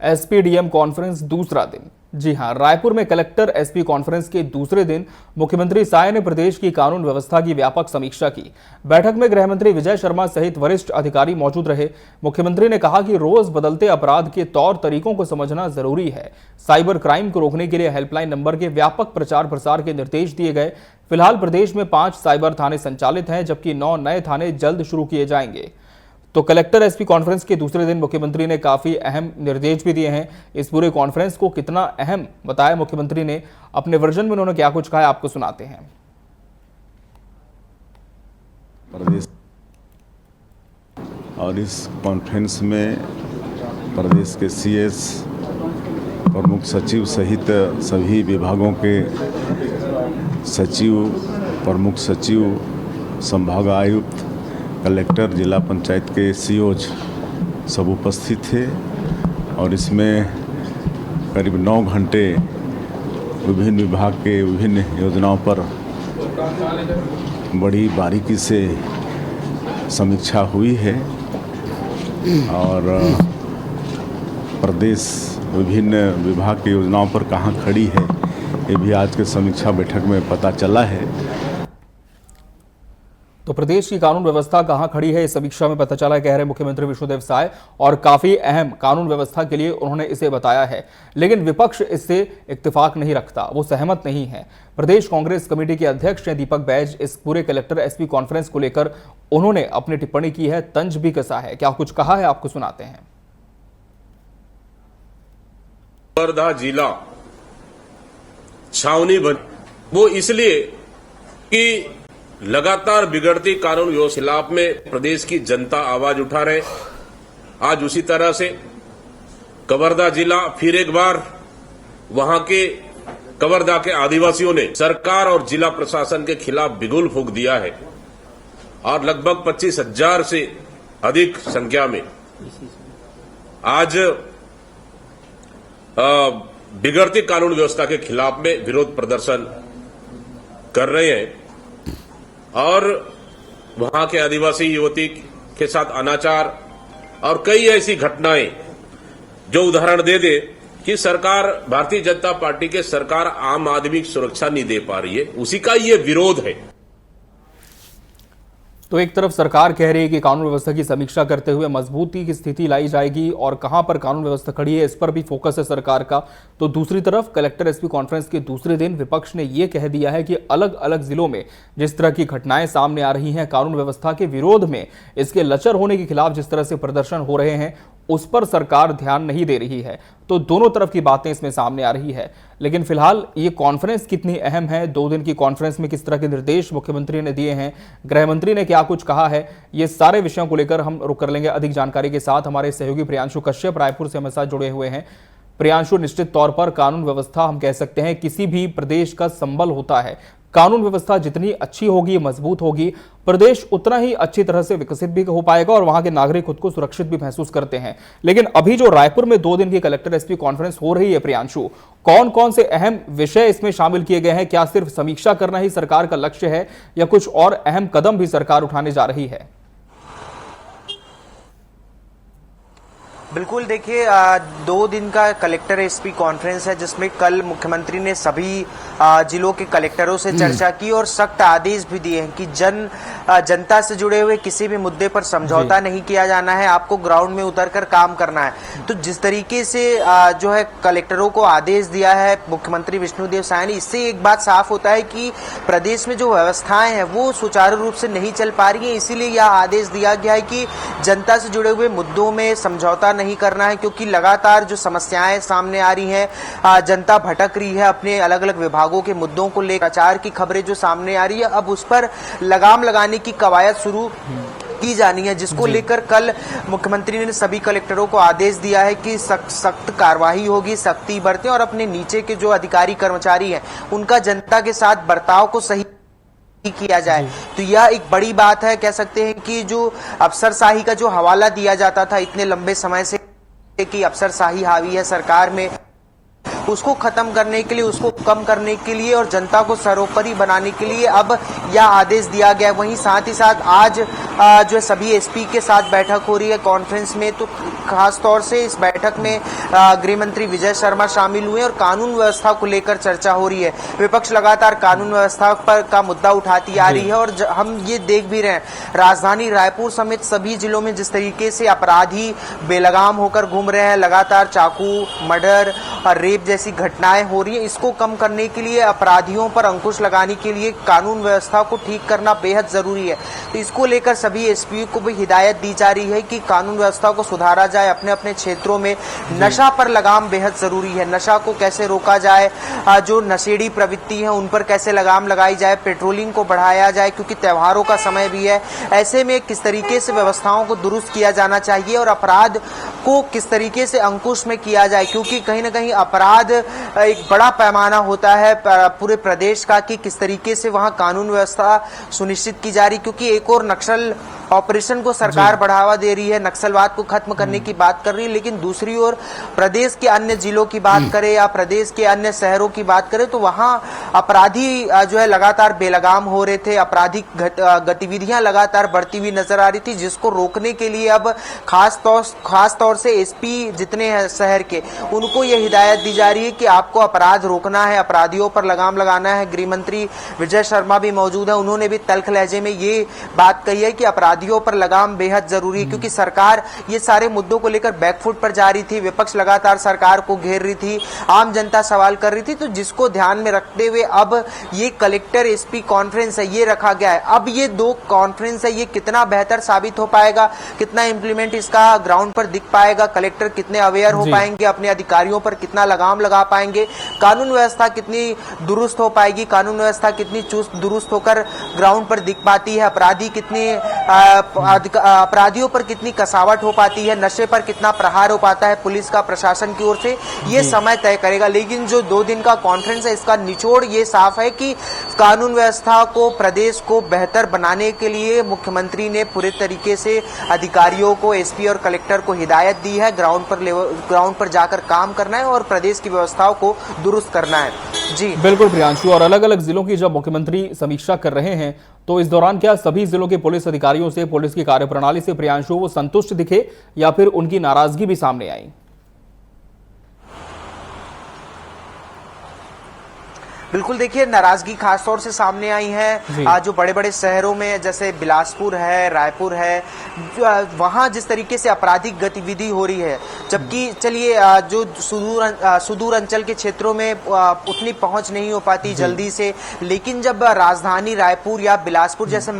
SP-DM conference दूसरा दिन। जी हां, रायपुर में कलेक्टर एसपी कॉन्फ्रेंस के दूसरे दिन मुख्यमंत्री साय ने प्रदेश की कानून व्यवस्था की व्यापक समीक्षा की। बैठक में गृह मंत्री विजय शर्मा सहित वरिष्ठ अधिकारी मौजूद रहे। मुख्यमंत्री ने कहा कि रोज बदलते अपराध के तौर तरीकों को समझना जरूरी है। साइबर क्राइम को रोकने के लिए हेल्पलाइन नंबर के व्यापक प्रचार प्रसार के निर्देश दिए गए। फिलहाल प्रदेश में 5 साइबर थाने संचालित हैं, जबकि 9 नए थाने जल्द शुरू किए जाएंगे। तो कलेक्टर एसपी कॉन्फ्रेंस के दूसरे दिन मुख्यमंत्री ने काफी अहम निर्देश भी दिए हैं। इस पूरे कॉन्फ्रेंस को कितना अहम बताया मुख्यमंत्री ने, अपने वर्जन में उन्होंने क्या कुछ कहा है, आपको सुनाते हैं। प्रदेश और इस कॉन्फ्रेंस में प्रदेश के सीएस, प्रमुख सचिव सहित सभी विभागों के सचिव, प्रमुख सचिव, संभाग आयुक्त, कलेक्टर, जिला पंचायत के सीओज सब उपस्थित थे और इसमें करीब 9 घंटे विभिन्न विभाग के विभिन्न योजनाओं पर बड़ी बारीकी से समीक्षा हुई है और प्रदेश विभिन्न विभाग की योजनाओं पर कहां खड़ी है, ये भी आज के समीक्षा बैठक में पता चला है। तो प्रदेश की कानून व्यवस्था कहां खड़ी है, इस समीक्षा में पता चला, कह रहे मुख्यमंत्री विष्णुदेव साय, और काफी अहम कानून व्यवस्था के लिए उन्होंने इसे बताया है। लेकिन विपक्ष इससे इत्तेफाक नहीं रखता, वो सहमत नहीं है। प्रदेश कांग्रेस कमेटी के अध्यक्ष हैं दीपक बैज। इस पूरे कलेक्टर एसपी कॉन्फ्रेंस को लेकर उन्होंने अपनी टिप्पणी की है, तंज भी कसा है। क्या कुछ कहा है, आपको सुनाते हैं। वर्धा जिला छावनी बन, वो इसलिए कि लगातार बिगड़ती कानून व्यवस्था के खिलाफ में प्रदेश की जनता आवाज उठा रहे। आज उसी तरह से कवर्धा जिला फिर एक बार वहां के कवर्धा के आदिवासियों ने सरकार और जिला प्रशासन के खिलाफ बिगुल फूंक दिया है और लगभग 25,000 से अधिक संख्या में आज बिगड़ती कानून व्यवस्था के खिलाफ में विरोध प्रदर्शन कर रहे हैं और वहां के आदिवासी युवती के साथ अनाचार और कई ऐसी घटनाएं जो उदाहरण दे दे कि सरकार, भारतीय जनता पार्टी के सरकार आम आदमी की सुरक्षा नहीं दे पा रही है, उसी का ये विरोध है। तो एक तरफ सरकार कह रही है कि कानून व्यवस्था की समीक्षा करते हुए मजबूती की स्थिति लाई जाएगी और कहां पर कानून व्यवस्था खड़ी है, इस पर भी फोकस है सरकार का। तो दूसरी तरफ कलेक्टर एसपी कॉन्फ्रेंस के दूसरे दिन विपक्ष ने यह कह दिया है कि अलग अलग जिलों में जिस तरह की घटनाएं सामने आ रही हैं, कानून व्यवस्था के विरोध में, इसके लचर होने के खिलाफ जिस तरह से प्रदर्शन हो रहे हैं, उस पर सरकार ध्यान नहीं दे रही है। तो दोनों तरफ की बातें इसमें सामने आ रही है। लेकिन फिलहाल ये कॉन्फ्रेंस कितनी अहम है, 2 दिन की कॉन्फ्रेंस में किस तरह के निर्देश मुख्यमंत्री ने दिए हैं, गृह मंत्री ने क्या कुछ कहा है, ये सारे विषयों को लेकर हम रुक कर लेंगे अधिक जानकारी के साथ। हमारे सहयोगी प्रियांशु कश्यप रायपुर से हमारे साथ जुड़े हुए हैं। प्रियांशु, निश्चित तौर पर कानून व्यवस्था हम कह सकते हैं किसी भी प्रदेश का संबल होता है। कानून व्यवस्था जितनी अच्छी होगी, मजबूत होगी, प्रदेश उतना ही अच्छी तरह से विकसित भी हो पाएगा और वहां के नागरिक खुद को सुरक्षित भी महसूस करते हैं। लेकिन अभी जो रायपुर में 2 दिन की कलेक्टर एसपी कॉन्फ्रेंस हो रही है, प्रियांशु, कौन कौन से अहम विषय इसमें शामिल किए गए हैं? क्या सिर्फ समीक्षा करना ही सरकार का लक्ष्य है या कुछ और अहम कदम भी सरकार उठाने जा रही है? बिल्कुल, देखिए 2 दिन का कलेक्टर एसपी कॉन्फ्रेंस है जिसमें कल मुख्यमंत्री ने सभी जिलों के कलेक्टरों से चर्चा की और सख्त आदेश भी दिए हैं कि जनता से जुड़े हुए किसी भी मुद्दे पर समझौता नहीं किया जाना है, आपको ग्राउंड में उतरकर काम करना है। तो जिस तरीके से जो है कलेक्टरों को आदेश दिया है मुख्यमंत्री विष्णुदेव साय ने, इससे एक बात साफ होता है कि प्रदेश में जो व्यवस्थाएं हैं वो सुचारू रूप से नहीं चल पा रही है। इसीलिए यह आदेश दिया गया है कि जनता से जुड़े हुए मुद्दों में समझौता नहीं करना है, क्योंकि लगातार जो समस्याएं सामने आ रही हैं, जनता भटक रही है अपने अलग अलग विभागों के मुद्दों को लेकर, प्रचार की खबरें जो सामने आ रही है, अब उस पर लगाम लगाने की कवायद शुरू की जानी है, जिसको लेकर कल मुख्यमंत्री ने सभी कलेक्टरों को आदेश दिया है कि सख्त कार्रवाई होगी, सख्ती बरतें और अपने नीचे के जो अधिकारी कर्मचारी हैं उनका जनता के साथ बर्ताव को सही किया जाए। तो यह एक बड़ी बात है। कह सकते हैं कि जो अफसरशाही का जो हवाला दिया जाता था इतने लंबे समय से कि अफसरशाही हावी है सरकार में, उसको खत्म करने के लिए, उसको कम करने के लिए और जनता को सर्वोपरि बनाने के लिए अब यह आदेश दिया गया है। वहीं साथ ही साथ आज जो सभी एसपी के साथ बैठक हो रही है कॉन्फ्रेंस में, तो खास तौर से इस बैठक में गृह मंत्री विजय शर्मा शामिल हुए और कानून व्यवस्था को लेकर चर्चा हो रही है। विपक्ष लगातार कानून व्यवस्था पर का मुद्दा उठाती आ रही है और हम ये देख भी रहे हैं राजधानी रायपुर समेत सभी जिलों में जिस तरीके से अपराधी बेलगाम होकर घूम रहे हैं, लगातार चाकू, मर्डर और रेप जैसी घटनाएं हो रही है। इसको कम करने के लिए, अपराधियों पर अंकुश लगाने के लिए कानून व्यवस्था को ठीक करना बेहद जरूरी है। तो इसको लेकर सभी एसपी को भी हिदायत दी जा रही है कि कानून व्यवस्था को सुधारा जाए। अपने अपने क्षेत्रों में नशा पर लगाम बेहद जरूरी है। नशा को कैसे रोका जाए, जो नशेड़ी प्रवृत्ति है उन पर कैसे लगाम लगाई जाए, पेट्रोलिंग को बढ़ाया जाए क्योंकि त्योहारों का समय भी है। ऐसे में किस तरीके से व्यवस्थाओं को दुरुस्त किया जाना चाहिए और अपराध को किस तरीके से अंकुश में किया जाए, क्योंकि कहीं ना कहीं अपराध एक बड़ा पैमाना होता है पूरे प्रदेश का कि किस तरीके से वहां कानून व्यवस्था सुनिश्चित की जा रही, क्योंकि एक और नक्सल ऑपरेशन को सरकार बढ़ावा दे रही है, नक्सलवाद को खत्म करने की बात कर रही है, लेकिन दूसरी ओर प्रदेश के अन्य जिलों की बात करें या प्रदेश के अन्य शहरों की बात करें तो वहां अपराधी जो है लगातार बेलगाम हो रहे थे, आपराधिक गतिविधियां लगातार बढ़ती हुई नजर आ रही थी, जिसको रोकने के लिए अब खास तौर से एसपी जितने हैं शहर के, उनको यह हिदायत दी जा रही है कि आपको अपराध रोकना है, अपराधियों पर लगाम लगाना है। गृह मंत्री विजय शर्मा भी मौजूद है, उन्होंने भी तल्ख लहजे में ये बात कही है कि अपराधियों पर लगाम बेहद जरूरी है, क्योंकि सरकार ये सारे मुद्दों को लेकर बैकफुट पर जा रही थी, विपक्ष लगातार सरकार को घेर रही थी, आम जनता सवाल कर रही थी, तो जिसको ध्यान में रखते हुए अब ये कलेक्टर एसपी कॉन्फ्रेंस है ये रखा गया है। अब ये दो कॉन्फ्रेंस है, ये कितना बेहतर साबित हो पाएगा, कितना इंप्लीमेंट इसका ग्राउंड पर दिख पाएगा, कलेक्टर कितने अवेयर हो पाएंगे, अपने अधिकारियों पर कितना लगाम लगा पाएंगे, कानून व्यवस्था कितनी दुरुस्त हो पाएगी, कानून व्यवस्था कितनी चुस्त दुरुस्त होकर ग्राउंड पर दिख पाती है, अपराधियों पर कितनी कसावट हो पाती है, नशे पर कितना प्रहार हो पाता है पुलिस का, प्रशासन की ओर से, ये समय तय करेगा। लेकिन जो 2 दिन का कॉन्फ्रेंस है इसका निचोड़ ये साफ है कि कानून व्यवस्था को, प्रदेश को बेहतर बनाने के लिए मुख्यमंत्री ने पूरे तरीके से अधिकारियों को, एसपी और कलेक्टर को हिदायत दी है, ग्राउंड पर जाकर काम करना है और प्रदेश की व्यवस्थाओं को दुरुस्त करना है। जी बिल्कुल प्रियांशु, और अलग अलग जिलों की जब मुख्यमंत्री समीक्षा कर रहे हैं तो इस दौरान क्या सभी जिलों के पुलिस अधिकारियों से, पुलिस की कार्यप्रणाली से प्रियांशु वो संतुष्ट दिखे या फिर उनकी नाराजगी भी सामने आई? बिल्कुल, देखिए नाराजगी खासतौर से सामने आई है जो बड़े बड़े शहरों में जैसे बिलासपुर है, रायपुर है, वहां जिस तरीके से आपराधिक गतिविधि हो रही है, जबकि चलिए जो सुदूर अंचल के क्षेत्रों में उतनी पहुंच नहीं हो पाती जल्दी से, लेकिन जब राजधानी रायपुर या बिलासपुर जैसे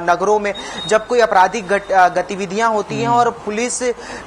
नगरों में जब कोई आपराधिक गतिविधियां होती हैं और पुलिस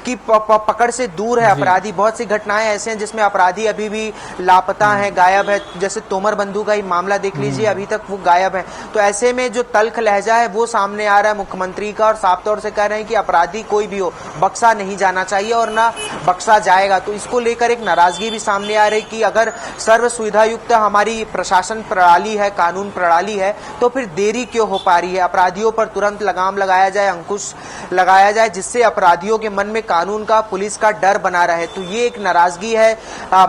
की पकड़ से दूर है अपराधी, बहुत सी घटनाएं ऐसे हैं जिसमें अपराधी अभी भी लापता हैं, गायब है, जैसे तोमर बंधु का ही मामला देख लीजिए, अभी तक वो गायब है। तो ऐसे में जो तल्ख लहजा है वो सामने आ रहा है मुख्यमंत्री का और साफ तौर से कह रहे हैं कि अपराधी कोई भी हो बख्शा नहीं जाना चाहिए और ना बख्शा जाएगा। तो इसको लेकर एक नाराजगी भी सामने आ रही कि अगर सर्व सुविधा युक्त हमारी प्रशासन प्रणाली है, कानून प्रणाली है, तो फिर देरी क्यों हो पा रही है, अपराधियों पर तुरंत लगाम लगाया जाए, अंकुश लगाया जाए, जिससे अपराधियों के मन में कानून का, पुलिस का डर बना रहे। तो ये एक नाराजगी है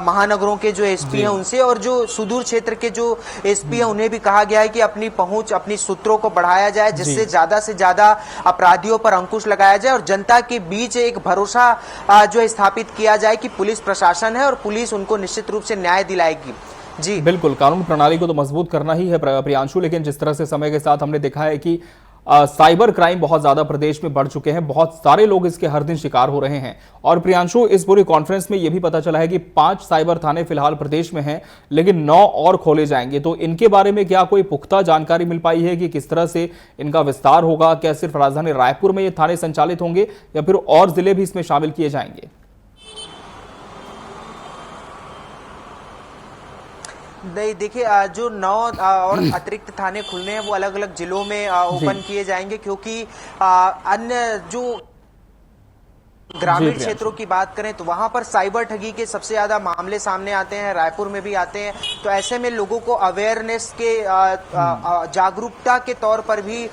महानगरों के जो एसपी हैं उनसे, और जो सुदूर क्षेत्र के जो एसपी है उन्हें भी कहा गया है कि अपनी पहुंच, अपनी सूत्रों को बढ़ाया जाए, जिससे ज्यादा से ज्यादा अपराधियों पर अंकुश लगाया जाए और जनता के बीच एक भरोसा जो स्थापित किया जाए कि पुलिस प्रशासन है और पुलिस उनको निश्चित रूप से न्याय दिलाएगी। जी बिल्कुल, कानून प्रणाली को तो मजबूत करना ही है प्रियांशु, लेकिन जिस तरह से समय के साथ हमने देखा है कि साइबर क्राइम बहुत ज्यादा प्रदेश में बढ़ चुके हैं, बहुत सारे लोग इसके हर दिन शिकार हो रहे हैं। और प्रियांशु, इस पूरी कॉन्फ्रेंस में यह भी पता चला है कि 5 साइबर थाने फिलहाल प्रदेश में हैं, लेकिन 9 और खोले जाएंगे। तो इनके बारे में क्या कोई पुख्ता जानकारी मिल पाई है कि किस तरह से इनका विस्तार होगा? क्या सिर्फ राजधानी रायपुर में ये थाने संचालित होंगे या फिर और जिले भी इसमें शामिल किए जाएंगे? नहीं, देखिए जो 9 और अतिरिक्त थाने खुलने हैं वो अलग अलग जिलों में ओपन किए जाएंगे, क्योंकि अन्य जो ग्रामीण क्षेत्रों की बात करें तो वहां पर साइबर ठगी के सबसे ज्यादा मामले सामने आते हैं, रायपुर में भी आते हैं। तो ऐसे में लोगों को अवेयरनेस के जागरूकता के तौर पर भी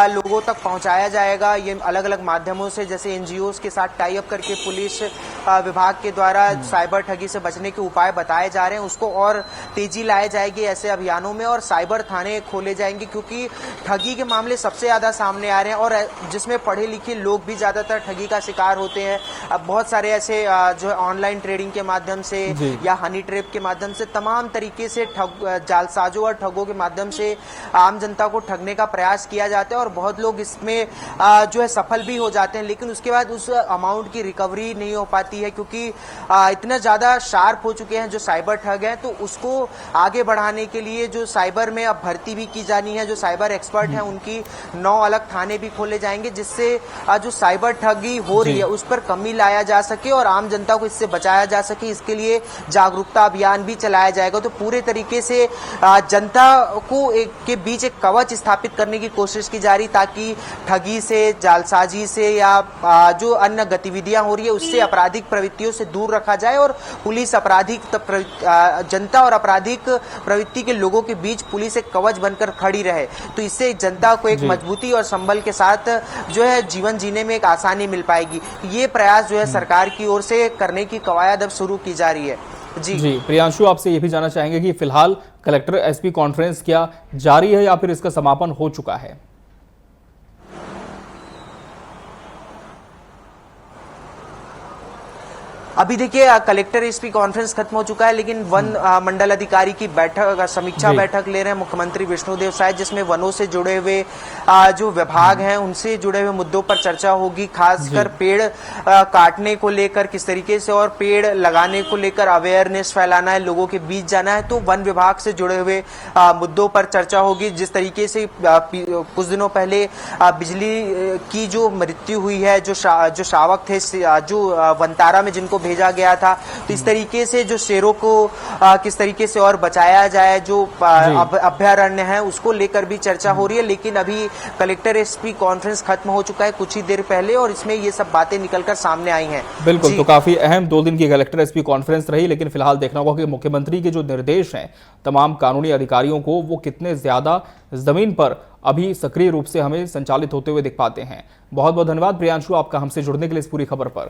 लोगों तक पहुंचाया जाएगा। ये अलग अलग माध्यमों से, जैसे एनजीओ के साथ टाई अप करके पुलिस विभाग के द्वारा साइबर ठगी से बचने के उपाय बताए जा रहे हैं उसको और तेजी लाई जाएगी ऐसे अभियानों में, और साइबर थाने खोले जाएंगे क्योंकि ठगी के मामले सबसे ज्यादा सामने आ रहे हैं और जिसमें पढ़े लिखे लोग भी ज्यादातर ठगी का शिकार होते हैं। अब बहुत सारे ऐसे जो है ऑनलाइन ट्रेडिंग के माध्यम से या हनी ट्रैप के माध्यम से तमाम तरीके से जालसाजों और ठगों के माध्यम से आम जनता को ठगने का प्रयास किया जाता है और बहुत लोग इसमें जो है सफल भी हो जाते हैं, लेकिन उसके बाद उस अमाउंट की रिकवरी नहीं हो पाती है क्योंकि इतना ज्यादा शार्प हो चुके हैं जो साइबर ठग हैं। तो उसको आगे बढ़ाने के लिए जो साइबर में अब भर्ती भी की जानी है, जो साइबर एक्सपर्ट हैं उनकी 9 अलग थाने भी खोले जाएंगे जिससे जो साइबर ठगी हो रही है उस पर कमी लाया जा सके और आम जनता को इससे बचाया जा सके। इसके लिए जागरूकता अभियान भी चलाया जाएगा। तो पूरे तरीके से जनता को के बीच एक कवच स्थापित करने की कोशिश की जा रही ताकि ठगी से, जालसाजी से या जो अन्य गतिविधियां हो रही है उससे आपराधिक प्रवृत्तियों से दूर रखा जाए और पुलिस जनता और आपराधिक प्रवृत्ति के लोगों के बीच पुलिस एक कवच बनकर खड़ी रहे। तो इससे जनता को एक मजबूती और संबल के साथ जो है जीवन जीने में एक आसानी मिल पाएगी। ये प्रयास जो है सरकार की ओर से करने की कवायद अब शुरू की जा रही है। जी प्रियांशु, आपसे ये भी जानना चाहेंगे कि फिलहाल कलेक्टर एसपी कॉन्फ्रेंस क्या जारी है या फिर इसका समापन हो चुका है? अभी देखिए कलेक्टर एसपी कॉन्फ्रेंस खत्म हो चुका है, लेकिन वन मंडल अधिकारी की बैठक, समीक्षा बैठक ले रहे हैं मुख्यमंत्री विष्णुदेव साय, जिसमें वनों से जुड़े हुए जो विभाग हैं उनसे जुड़े हुए मुद्दों पर चर्चा होगी। खासकर पेड़ काटने को लेकर किस तरीके से और पेड़ लगाने को लेकर अवेयरनेस फैलाना है, लोगों के बीच जाना है। तो वन विभाग से जुड़े हुए मुद्दों पर चर्चा होगी। जिस तरीके से कुछ दिनों पहले बिजली की जो मृत्यु हुई है, जो शावक थे जो वनतारा में जिनको भेजा गया था, तो इस तरीके से जो शेरों को किस तरीके से और बचाया जाए, जो अभयारण्य है उसको लेकर भी चर्चा हो रही है। लेकिन अभी कलेक्टर एसपी कॉन्फ्रेंस खत्म हो चुका है कुछ ही देर पहले और इसमें ये सब बातें निकलकर सामने आई हैं। बिल्कुल, तो काफी अहम 2 दिन की कलेक्टर एसपी कॉन्फ्रेंस रही, लेकिन फिलहाल देखना होगा कि मुख्यमंत्री के जो निर्देश हैं तमाम कानूनी अधिकारियों को वो कितने ज्यादा जमीन पर अभी सक्रिय रूप से हमें संचालित होते हुए दिख पाते हैं। बहुत बहुत धन्यवाद प्रियांशु आपका हमसे जुड़ने के लिए इस पूरी खबर पर।